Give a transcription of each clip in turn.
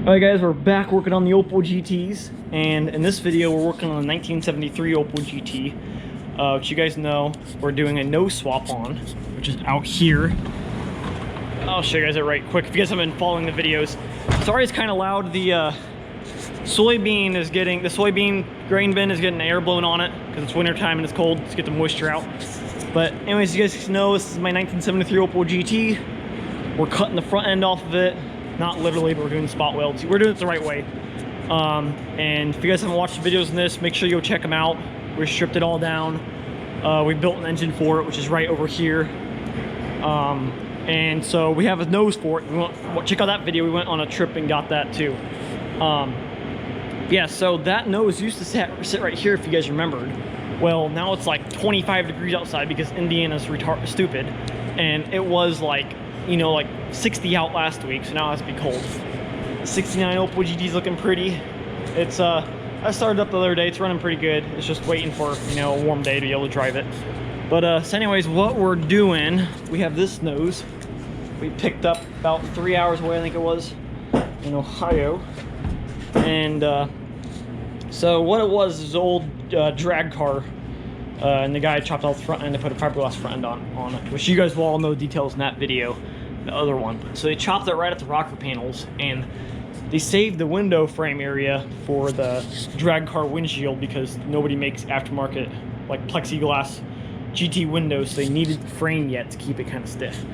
Alright guys, we're back working on the Opel GTs, and in this video we're working on the 1973 Opel GT, which you guys know we're doing a nose swap on, which is out here. I'll show you guys it right quick if you guys haven't been following the videos. Sorry it's kind of loud. The soybean grain bin is getting air blown on it because it's winter time and it's cold to get the moisture out. But anyways, you guys know this is my 1973 Opel GT. We're cutting the front end off of it. Not literally, but we're doing spot welds. We're doing it the right way. And if you guys haven't watched the videos in this, make sure you go check them out. We stripped it all down. We built an engine for it, which is right over here. And so we have a nose for it. Check out that video. We went on a trip and got that too. Yeah, so that nose used to sit right here, if you guys remembered. Well, now it's like 25 degrees outside because Indiana's stupid. And it was like, you know, like 60 out last week, so now it has to be cold. The 69 Opel GT's looking pretty. It's I started up the other day. It's running pretty good. It's just waiting for, you know, a warm day to be able to drive it. But so anyways, what we're doing, we have this nose we picked up about 3 hours away, I think it was, in Ohio. And so what it was is an old drag car, and the guy chopped out the front end to put a fiberglass front end on it, which you guys will all know details in that video, the other one. So they chopped it right at the rocker panels, and they saved the window frame area for the drag car windshield because nobody makes aftermarket like plexiglass GT windows, so they needed the frame yet to keep it kind of stiff.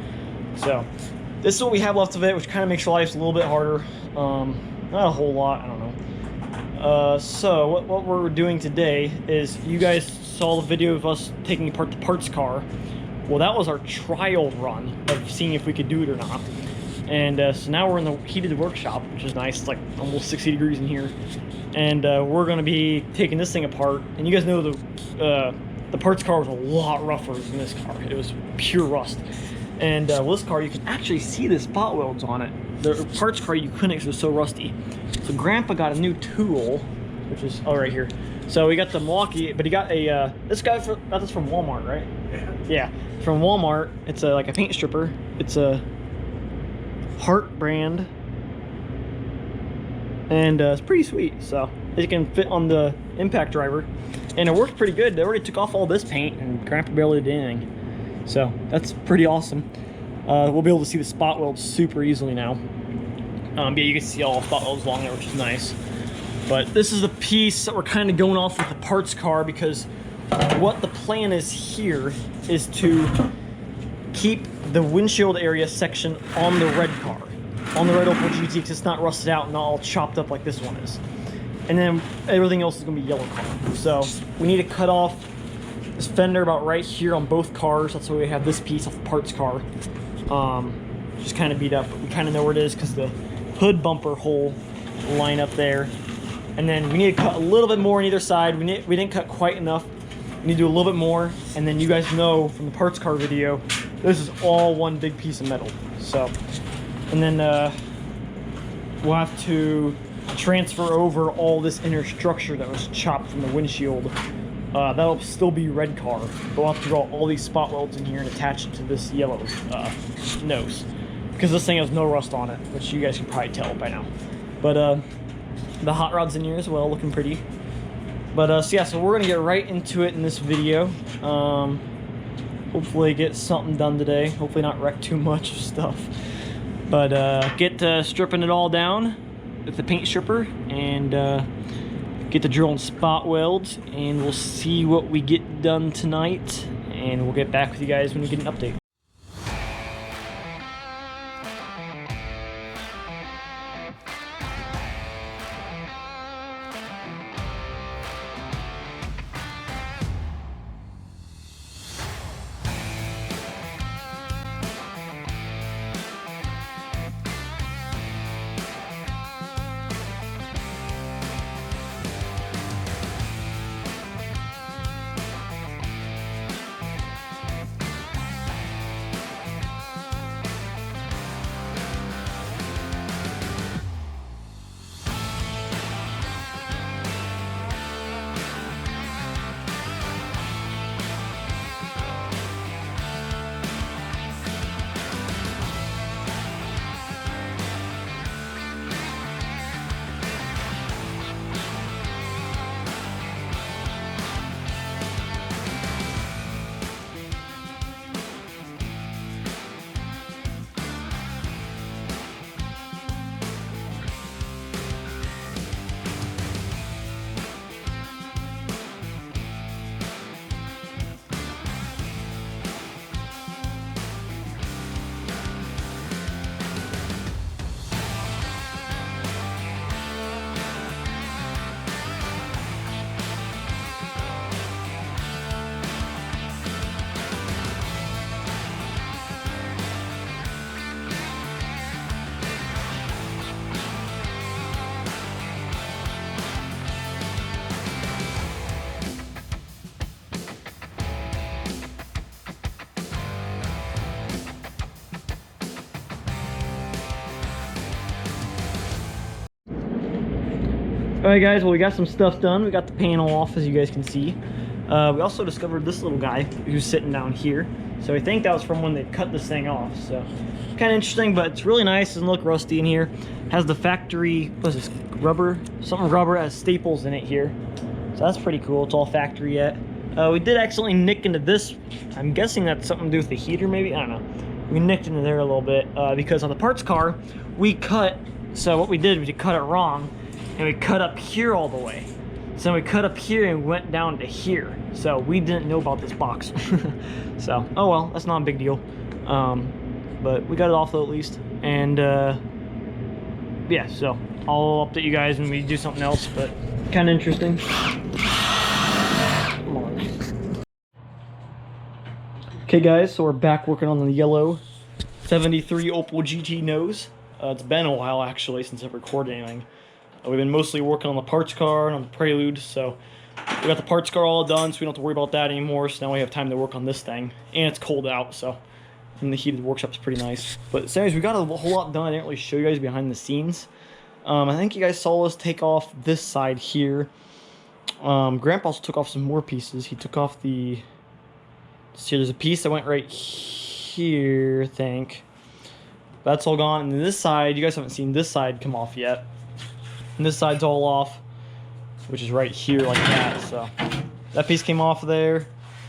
So this is what we have left of it, which kind of makes your life a little bit harder. Not a whole lot, I don't know. So what we're doing today is, you guys saw the video of us taking apart the parts car. Well, that was our trial run of seeing if we could do it or not. And so now we're in the heated workshop, which is nice. It's like almost 60 degrees in here. And we're going to be taking this thing apart. And you guys know the parts car was a lot rougher than this car. It was pure rust. And well, this car, you can actually see the spot welds on it. The parts car, you couldn't because it was so rusty. So Grandpa got a new tool, which is right here. So we got the Milwaukee, but he got a this guy got this from Walmart, right? Yeah, from Walmart. It's like a paint stripper. It's a Hart brand, and it's pretty sweet. So it can fit on the impact driver, and it worked pretty good. They already took off all this paint, and Grandpa barely did anything. So that's pretty awesome. We'll be able to see the spot welds super easily now. Yeah, you can see all the spot welds along there, which is nice. But this is a piece that we're kind of going off with the parts car, because what the plan is here is to keep the windshield area section on the red car, on the red Opel GT, because it's not rusted out and not all chopped up like this one is. And then everything else is going to be yellow car. So we need to cut off this fender about right here on both cars. That's why we have this piece off the parts car. Just kind of beat up, but we kind of know where it is because the hood bumper hole will line up there. And then we need to cut a little bit more on either side. We didn't cut quite enough. We need to do a little bit more. And then you guys know from the parts car video, this is all one big piece of metal. So, and then we'll have to transfer over all this inner structure that was chopped from the windshield. That'll still be red car. But we'll have to draw all these spot welds in here and attach it to this yellow nose, because this thing has no rust on it, which you guys can probably tell by now. But the hot rod's in here as well, looking pretty. But so yeah, so we're gonna get right into it in this video. Hopefully get something done today. Hopefully not wreck too much stuff. But get stripping it all down with the paint stripper, and get the drill and spot welds, and we'll see what we get done tonight, and we'll get back with you guys when we get an update. Alright guys, well we got some stuff done. We got the panel off, as you guys can see. We also discovered this little guy who's sitting down here. So I think that was from when they cut this thing off. So kind of interesting, but it's really nice. Doesn't look rusty in here. Has the factory, what is this, rubber? Something rubber, has staples in it here. So that's pretty cool. It's all factory yet. We did accidentally nick into this. I'm guessing that's something to do with the heater maybe, I don't know. We nicked into there a little bit because on the parts car, we cut, so what we did was we cut it wrong and we cut up here all the way. So we cut up here and went down to here. So we didn't know about this box. So, oh well, that's not a big deal. But we got it off though at least. And yeah, so I'll update you guys when we do something else, but kind of interesting. Come on. Okay guys, so we're back working on the yellow 73 Opel GT nose. It's been a while actually since I've recorded anything. We've been mostly working on the parts car and on the Prelude, so we got the parts car all done, so we don't have to worry about that anymore. So now we have time to work on this thing, and it's cold out, so and the heated workshop's pretty nice. But anyways, we got a whole lot done. I didn't really show you guys behind the scenes. I think you guys saw us take off this side here. Grandpa also took off some more pieces. He took off the. See, there's a piece that went right here, I think. That's all gone, and then this side, you guys haven't seen this side come off yet. And this side's all off, which is right here like that. So that piece came off there,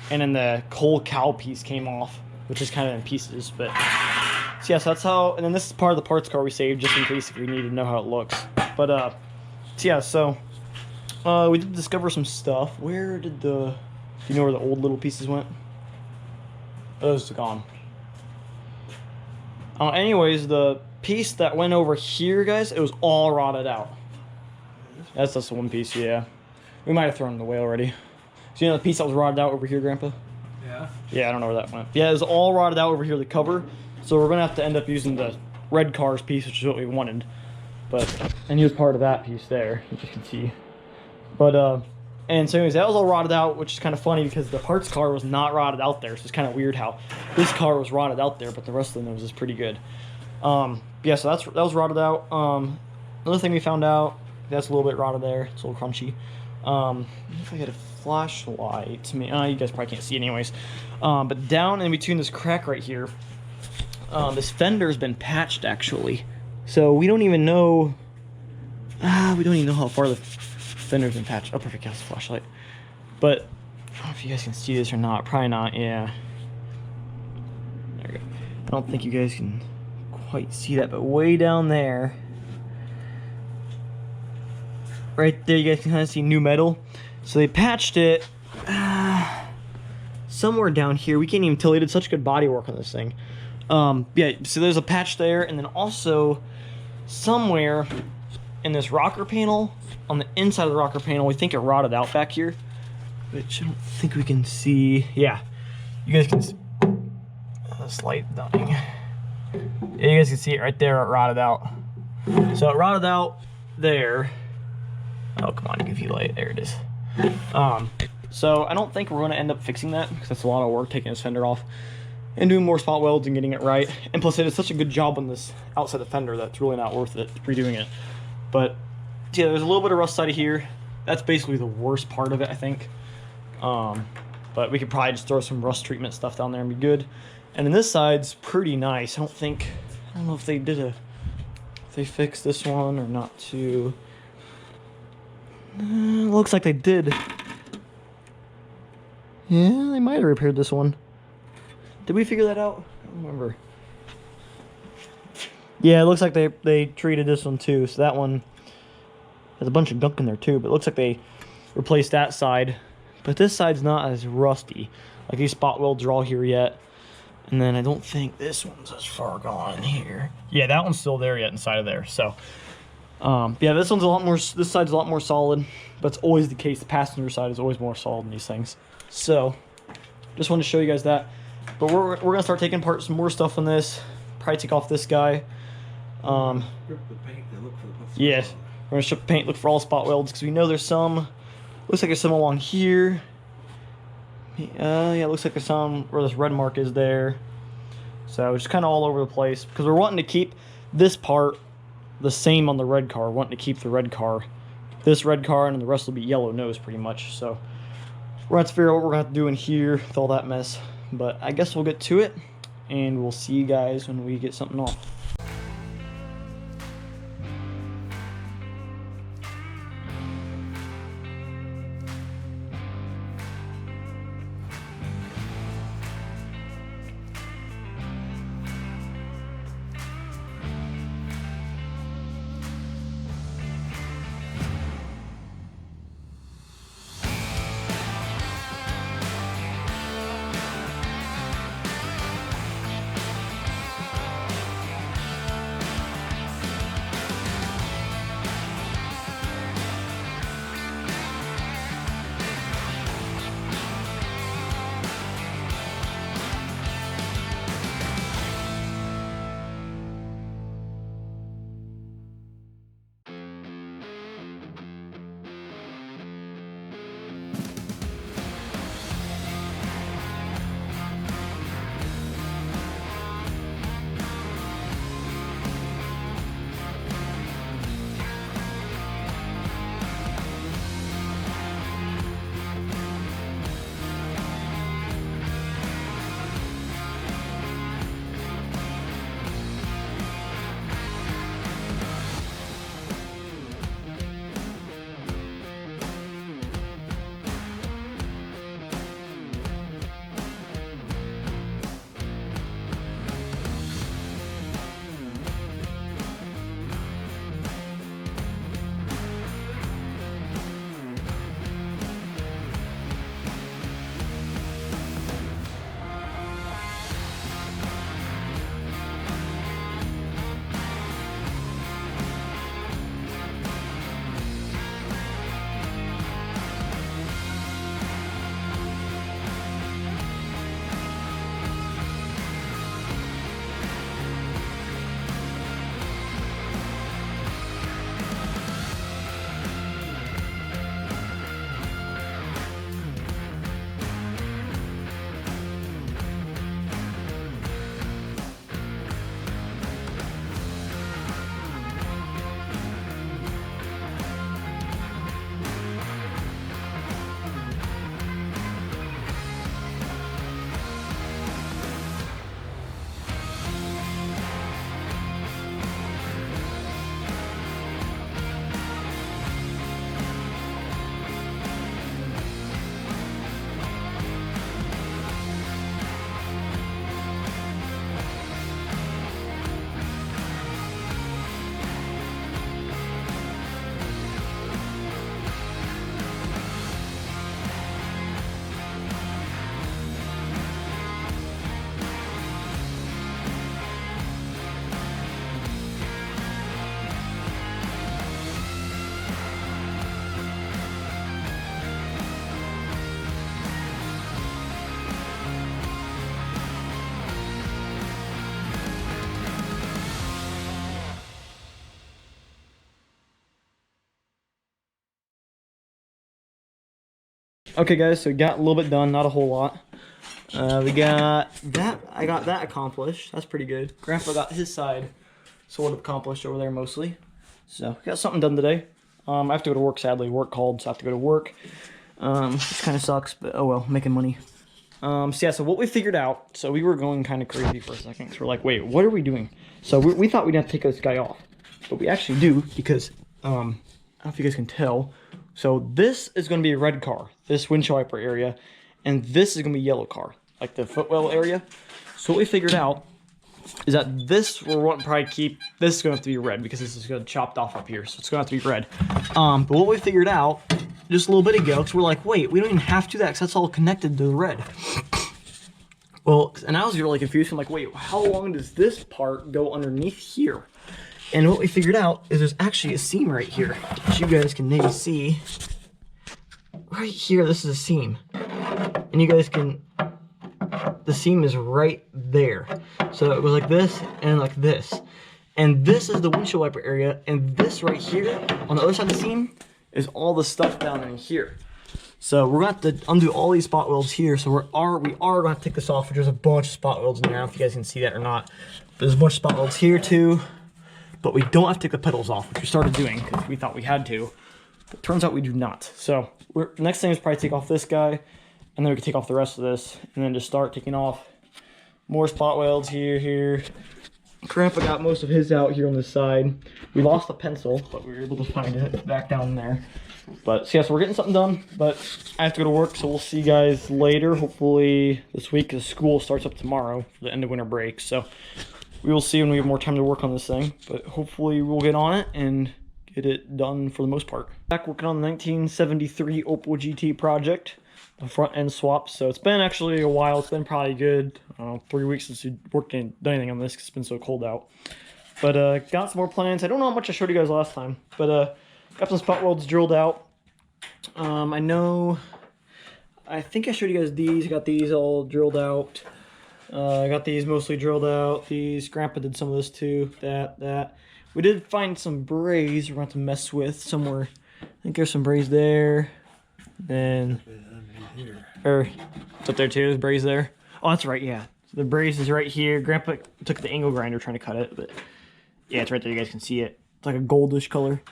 and then the whole cow piece came off, which is kind of in pieces. But so yeah, so that's how. And then this is part of the parts car we saved just in case if we need to know how it looks. But so yeah, so we did discover some stuff. Where did the? Do you know where the old little pieces went? Those are gone. Anyways, the piece that went over here, guys, it was all rotted out. That's just the one piece, yeah. We might have thrown it away already. So you know the piece that was rotted out over here, Grandpa? Yeah. Yeah, I don't know where that went. Yeah, it was all rotted out over here, the cover. So we're gonna have to end up using the red cars piece, which is what we wanted. But and he was part of that piece there, as you can see. But and so anyways, that was all rotted out, which is kind of funny because the parts car was not rotted out there. So it's kind of weird how this car was rotted out there, but the rest of the nose is pretty good. Yeah, so that was rotted out. Another thing we found out, that's a little bit rotted there. It's a little crunchy. If I had a flashlight, you guys probably can't see anyways. But down in between this crack right here, this fender's been patched actually. So we don't even know. We don't even know how far the fender's been patched. Oh, perfect. That's a flashlight. But I don't know if you guys can see this or not. Probably not. Yeah. There we go. I don't think you guys can quite see that, but way down there. Right there, you guys can kind of see new metal. So they patched it somewhere down here. We can't even tell. They did such good body work on this thing. Yeah, so there's a patch there, and then also somewhere in this rocker panel, on the inside of the rocker panel, we think it rotted out back here, which I don't think we can see. Yeah, you guys can see. This light dying. Yeah, you guys can see it right there. It rotted out. So it rotted out there. Oh, come on, UV light. There it is. So I don't think we're going to end up fixing that because that's a lot of work taking this fender off and doing more spot welds and getting it right. And plus, it did such a good job on this outside the fender that's really not worth it redoing it. But yeah, there's a little bit of rust side of here. That's basically the worst part of it, I think. But we could probably just throw some rust treatment stuff down there and be good. And then this side's pretty nice. I don't know if they did if they fixed this one or not too. Looks like they did. Yeah, they might have repaired this one. Did we figure that out? I don't remember. Yeah, it looks like they treated this one too. So that one has a bunch of gunk in there too. But it looks like they replaced that side. But this side's not as rusty. Like these spot welds are all here yet. And then I don't think this one's as far gone in here. Yeah, that one's still there yet inside of there. So yeah, this one's a lot more. This side's a lot more solid, but it's always the case. The passenger side is always more solid in these things. So, just wanted to show you guys that. But we're gonna start taking apart some more stuff on this. Probably take off this guy. Yes, we're gonna strip the paint, look for all spot welds because we know there's some. Looks like there's some along here. Yeah, it looks like there's some where this red mark is there. So it's kind of all over the place because we're wanting to keep this part the same on the red car. Wanting to keep the red car this red car, and the rest will be yellow nose pretty much. So we're gonna have to figure out what we're gonna have to do in here with all that mess. But I guess we'll get to it, and we'll see you guys when we get something off. Okay guys, so we got a little bit done, not a whole lot. We got that, I got that accomplished. That's pretty good. Grandpa got his side sort of accomplished over there mostly. So got something done today. I have to go to work sadly. Work called, so I have to go to work. Which kind of sucks, but oh well, making money. So yeah, so what we figured out, so we were going kind of crazy for a second. So we're like, wait, what are we doing? So we thought we'd have to take this guy off. But we actually do, because, I don't know if you guys can tell. So this is going to be a red car, this windshield wiper area, and this is going to be yellow car, like the footwell area. So what we figured out is that this we're wanting to probably keep, this is going to have to be red because this is going to chopped off up here, so it's going to have to be red. But what we figured out just a little bit ago, because we're like, wait, we don't even have to do that because that's all connected to the red. Well, and I was really confused. I'm like, wait, how long does this part go underneath here? And what we figured out is there's actually a seam right here, which you guys can maybe see. Right here, this is a seam. And you guys can, the seam is right there. So it goes like this and like this. And this is the windshield wiper area, and this right here, on the other side of the seam, is all the stuff down in here. So we're going to have to undo all these spot welds here. So we are going to take this off, which there's a bunch of spot welds in there. I don't know if you guys can see that or not. There's a bunch of spot welds here too. But we don't have to take the pedals off, which we started doing because we thought we had to. It turns out we do not. So the next thing is probably take off this guy, and then we can take off the rest of this, and then just start taking off more spot welds here. Grandpa got most of his out here on this side. We lost a pencil, but we were able to find it back down there. But so yeah, so we're getting something done, but I have to go to work, so we'll see you guys later, hopefully this week, because school starts up tomorrow for the end of winter break. So we will see when we have more time to work on this thing, but hopefully we'll get on it and get it done for the most part. Back working on the 1973 Opel Gt project, the front end swap. So it's been actually a while. It's been probably good 3 weeks since we worked and done anything on this because it's been so cold out. But got some more plans. I don't know how much I showed you guys last time, but got some spot welds drilled out. I think I showed you guys these. Got these all drilled out. I got these mostly drilled out. These, Grandpa did some of this too. That. We did find some braze we're going to mess with somewhere. I think there's some braze there. Then, or it's up there too. There's braze there. Oh, that's right. Yeah, so the braze is right here. Grandpa took the angle grinder trying to cut it, but yeah, it's right there. You guys can see it. It's like a goldish color.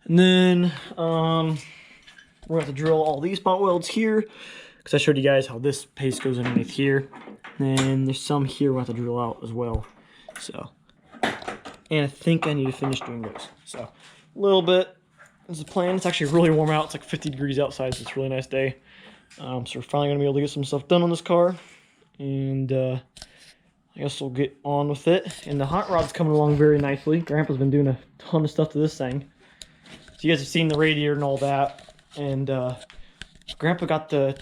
And then we're going to have to drill all these spot welds here because I showed you guys how this paste goes underneath here. And then there's some here we'll have to drill out as well. So, and I think I need to finish doing those. So, a little bit. This is the plan. It's actually really warm out. It's like 50 degrees outside, so it's a really nice day. So we're finally going to be able to get some stuff done on this car. And I guess we'll get on with it. And the hot rod's coming along very nicely. Grandpa's been doing a ton of stuff to this thing. So you guys have seen the radiator and all that. And Grandpa got the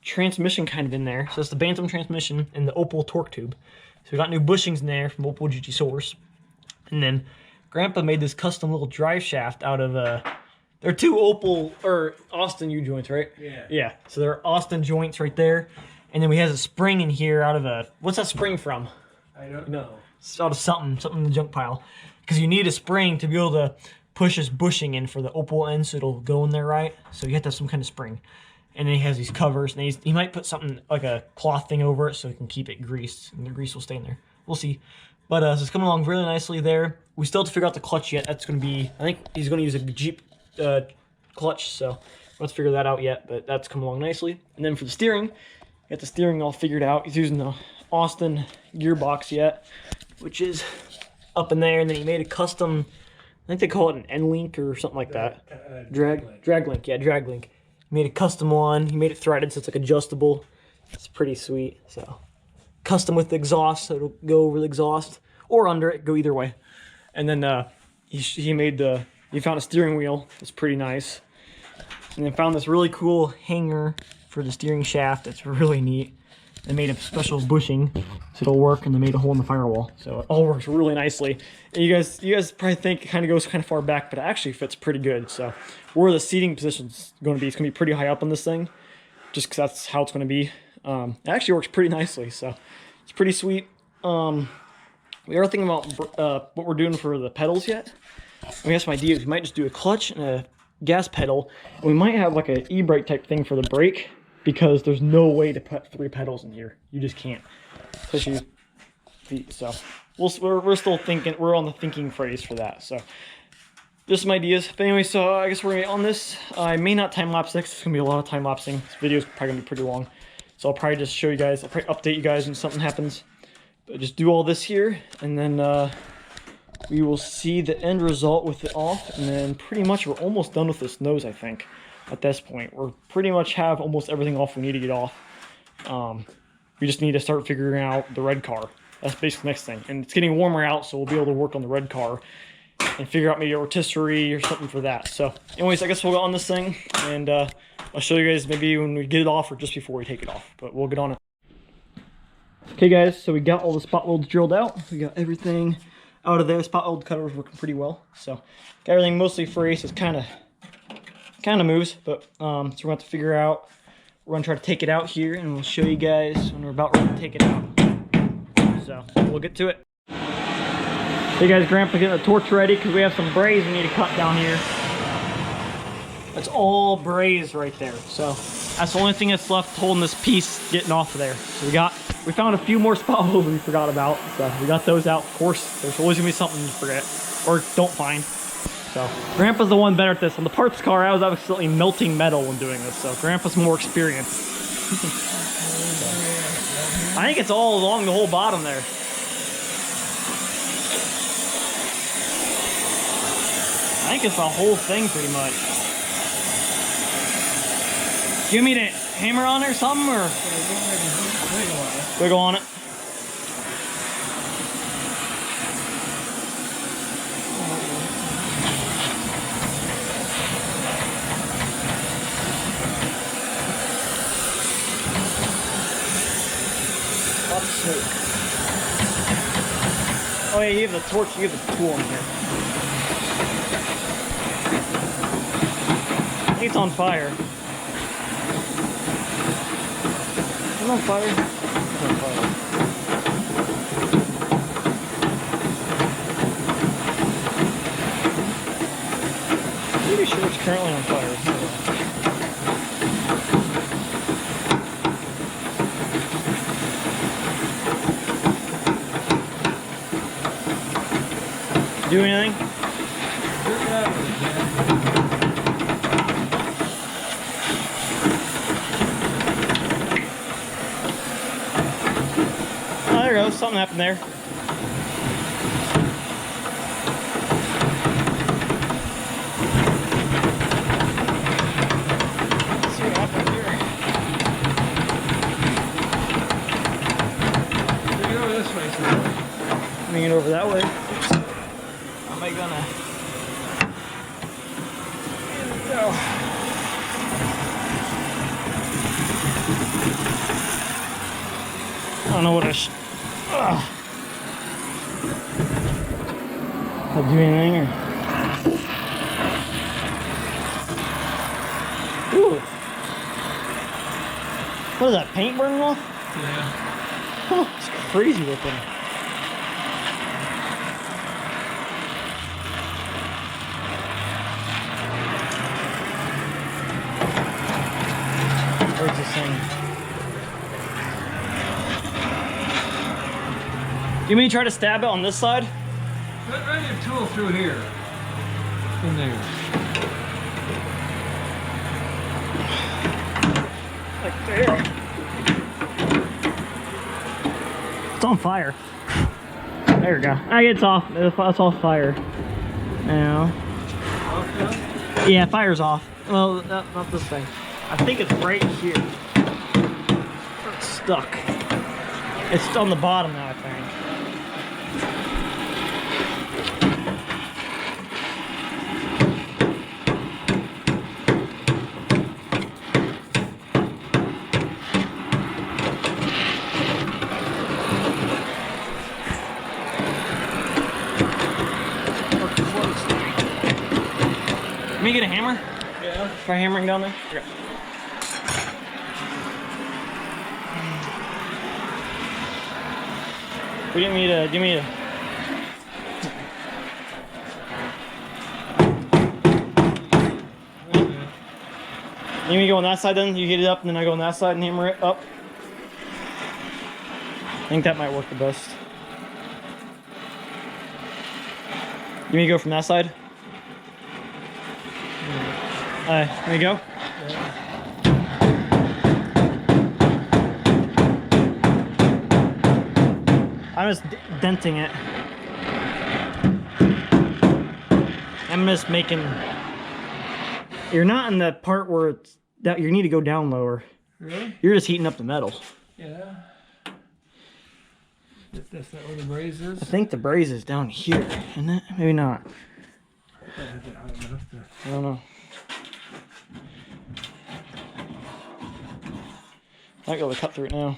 transmission kind of in there. So it's the Bantam transmission and the Opel torque tube. So we got new bushings in there from Opel GT Source. And then Grandpa made this custom little drive shaft out of they're two Opel or Austin U joints, right? Yeah. So they're Austin joints right there. And then we have a spring in here out of what's that spring from? I don't know. It's out of something in the junk pile. Because you need a spring to be able to push this bushing in for the Opel end so it'll go in there right. So you have to have some kind of spring. And then he has these covers, and he might put something like a cloth thing over it so he can keep it greased, and the grease will stay in there. We'll see. But so it's coming along really nicely there. We still have to figure out the clutch yet. That's going to be, I think he's going to use a Jeep clutch, so let's figure that out yet. But that's coming along nicely. And then for the steering, got the steering all figured out. He's using the Austin gearbox yet, which is up in there. And then he made a custom, I think they call it an N-link or something like that. Drag link. Yeah, drag link. He made a custom one. He made it threaded so it's like adjustable. It's pretty sweet. So custom with the exhaust, so it'll go over the exhaust or under it, go either way. And then he found a steering wheel. It's pretty nice. And then found this really cool hanger for the steering shaft. That's really neat. They made a special bushing so it'll work, and they made a hole in the firewall. So it all works really nicely. And you guys probably think it kind of goes kind of far back, but it actually fits pretty good. So where the seating position's going to be, it's going to be pretty high up on this thing, just because that's how it's going to be. It actually works pretty nicely, so it's pretty sweet. We are thinking about what we're doing for the pedals yet. We have some ideas. We might just do a clutch and a gas pedal, and we might have like an e-brake type thing for the brake, because there's no way to put 3 pedals in here. You just can't, especially feet. So we're still thinking. We're on the thinking phase for that. So just some ideas. But anyway, so I guess we're gonna be on this. I may not time lapse this. It's gonna be a lot of time lapsing. This video is probably gonna be pretty long. So I'll probably just show you guys. I'll probably update you guys when something happens. But just do all this here, and then we will see the end result with it off. And then pretty much we're almost done with this nose, I think. At this point, we're pretty much have almost everything off we need to get off. We just need to start figuring out the red car. That's basically the next thing. And it's getting warmer out, so we'll be able to work on the red car and figure out maybe a rotisserie or something for that. So anyways, I guess we'll go on this thing, and I'll show you guys maybe when we get it off or just before we take it off, but we'll get on it. Okay guys, so we got all the spot welds drilled out. We got everything out of there. Spot weld cutter was working pretty well. So got everything mostly free, so it's kind of moves, but so we're going to have to figure out, we're going to try to take it out here, and we'll show you guys when we're about ready to take it out. So we'll get to it. Hey guys, Grandpa getting the torch ready because we have some braze we need to cut down here. That's all braze right there. So that's the only thing that's left holding this piece getting off of there. So we found a few more spot welds we forgot about. So we got those out. Of course, there's always gonna be something you forget or don't find. So Grandpa's the one better at this. On the parts car, I was absolutely melting metal when doing this. So Grandpa's more experienced. I think it's all along the whole bottom there. I think it's the whole thing pretty much. Do you want me to hammer on it or something, or wiggle on it? Lots of smoke. Oh yeah, you have the torch, you have the tool in here. I think it's on fire. Is it on fire? It's on fire. I'm pretty sure it's currently on fire. Do anything? Oh, there goes. Something happened there. Let's see what happened here. You go this way, sir. Bring it over that way. Am I gonna? Here we go. I don't know what I should. I'll do anything or. Ooh. What is that? Paint burning off? Yeah. Oh, it's crazy looking. Where's this thing? You mean try to stab it on this side? Run your tool through here. In there. Like there. It's on fire. There we go. It's off. It's off fire. Now. Okay. Yeah, fire's off. Well, not this thing. I think it's right here. It's stuck. It's on the bottom now, I think. Let me get a hammer. Yeah. Try hammering down there. Okay. We didn't need to. Give me a. You need me to go on that side then? You get it up and then I go on that side and hammer it up? I think that might work the best. You need me to go from that side? Here we go. I'm just denting it. I'm just making. You're not in the part where it's that you need to go down lower. Really? You're just heating up the metal. Yeah. That's not where the braze is? I think the braze is down here, isn't it? Maybe not. I don't know. I might be able to cut through it now.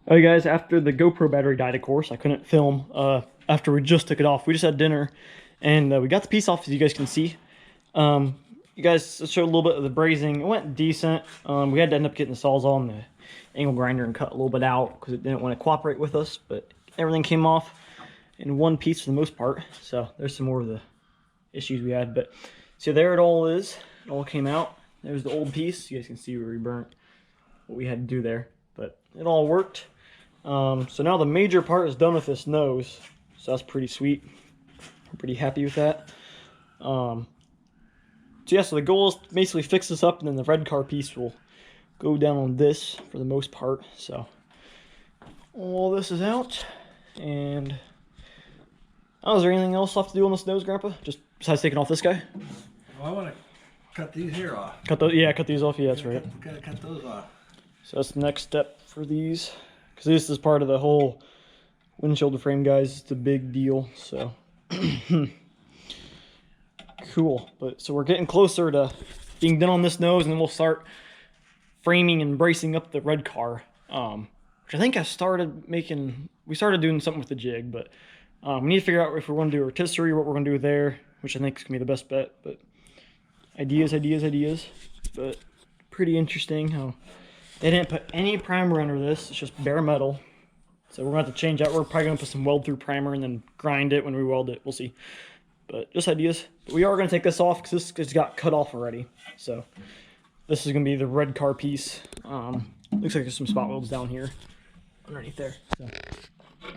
Alright guys, after the GoPro battery died, of course, I couldn't film after we just took it off. We just had dinner, and we got the piece off, as you guys can see. You guys showed a little bit of the brazing. It went decent. We had to end up getting the Sawzall and the angle grinder and cut a little bit out because it didn't want to cooperate with us, but everything came off in one piece for the most part. So there's some more of the issues we had, but so there it all is. It all came out. There's the old piece. You guys can see where we burnt what we had to do there, but it all worked. So now the major part is done with this nose. So that's pretty sweet. I'm pretty happy with that. So yeah, so the goal is to basically fix this up, and then the red car piece will go down on this for the most part. So all this is out, and oh, is there anything else left to do on this nose, Grandpa? Just besides taking off this guy? Well, I want to cut these here off. Cut those, yeah, cut these off. Yeah, that's right. Gotta cut those off. So that's the next step for these, because this is part of the whole windshield frame, guys. It's a big deal. So cool. But so we're getting closer to being done on this nose, and then we'll start framing and bracing up the red car. Which I think I started making. We started doing something with the jig, but we need to figure out if we're going to do a rotisserie, what we're going to do there, which I think is going to be the best bet. But ideas. But pretty interesting how they didn't put any primer under this. It's just bare metal. So we're going to have to change that. We're probably going to put some weld-through primer and then grind it when we weld it. We'll see. But just ideas. But we are going to take this off because this got cut off already. So this is going to be the red car piece. Looks like there's some spot welds down here underneath there. So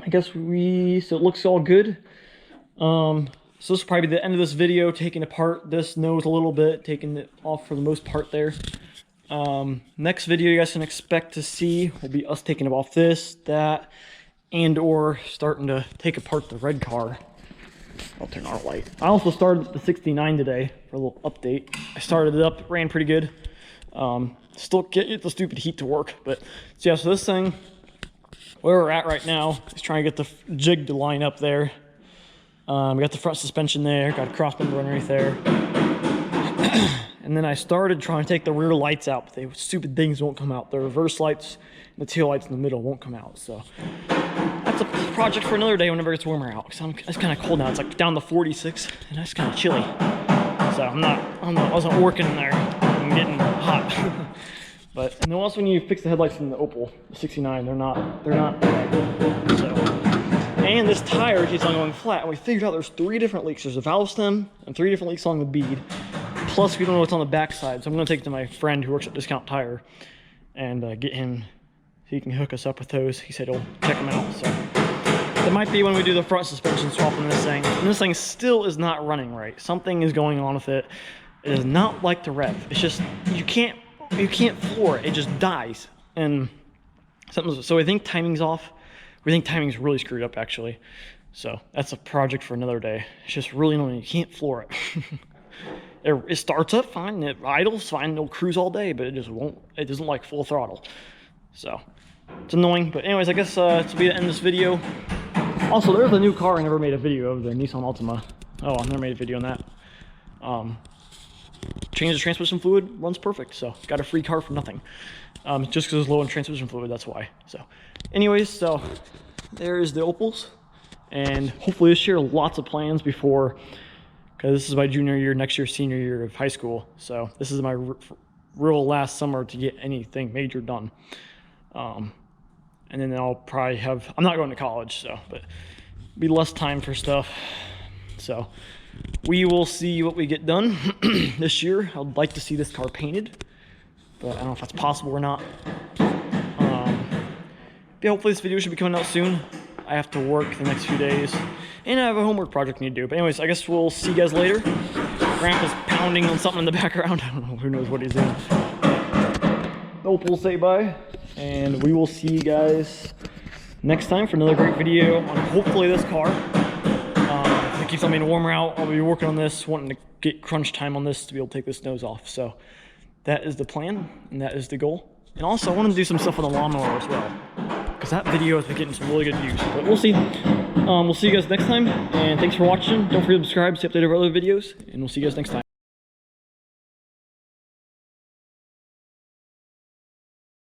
I guess so it looks all good. So this will probably be the end of this video, taking apart this nose a little bit, taking it off for the most part there. Next video you guys can expect to see will be us taking off this, that, and or starting to take apart the red car. I'll turn our light. I also started the 69 today for a little update. I started it up, it ran pretty good. Still get the stupid heat to work, but so yeah, so this thing, where we're at right now is trying to get the jig to line up there. We got the front suspension there, got a cross member underneath there. And then I started trying to take the rear lights out, but the stupid things won't come out. The reverse lights and the tail lights in the middle won't come out. So that's a project for another day whenever it's warmer out. Because it's kind of cold now. It's like down to 46, and that's kind of chilly. So I wasn't working in there. I'm getting hot. But and then also when you fix the headlights in the Opel, the 69, they're not right. So, and this tire keeps on going flat. And we figured out there's 3 different leaks. There's a valve stem and 3 different leaks along the bead. Plus, we don't know what's on the back side, so I'm going to take it to my friend who works at Discount Tire and get him, so he can hook us up with those. He said he'll check them out. So that might be when we do the front suspension swap on this thing. And this thing still is not running right. Something is going on with it. It does not like to rev. It's just you can't floor it. It just dies. And something. So I think timing's off. We think timing's really screwed up actually. So that's a project for another day. It's just really annoying. You can't floor it. It starts up fine, it idles fine, it'll cruise all day, but it just won't, it doesn't like full throttle. So, it's annoying, but anyways, I guess this will be the end of this video. Also, there's a new car I never made a video of, the Nissan Altima. Oh, I never made a video on that. Changed the transmission fluid, runs perfect, so got a free car for nothing. Just because it's low in transmission fluid, that's why. So, anyways, so there's the Opels, and hopefully this year lots of plans before, because this is my junior year, next year senior year of high school. So this is my real last summer to get anything major done. And then I'll probably have, I'm not going to college, so, but be less time for stuff. So we will see what we get done this year. I'd like to see this car painted, but I don't know if that's possible or not. But hopefully this video should be coming out soon. I have to work the next few days, and I have a homework project I need to do. But anyways, I guess we'll see you guys later. Grandpa's pounding on something in the background. I don't know, who knows what he's doing. Opel say bye, and we will see you guys next time for another great video on hopefully this car. If it keeps on being warmer out, I'll be working on this, wanting to get crunch time on this to be able to take this nose off. So that is the plan, and that is the goal. And also, I want to do some stuff on the lawnmower as well, because that video has been getting some really good views. But we'll see. We'll see you guys next time, and thanks for watching. Don't forget to subscribe, stay updated with other videos, and we'll see you guys next time.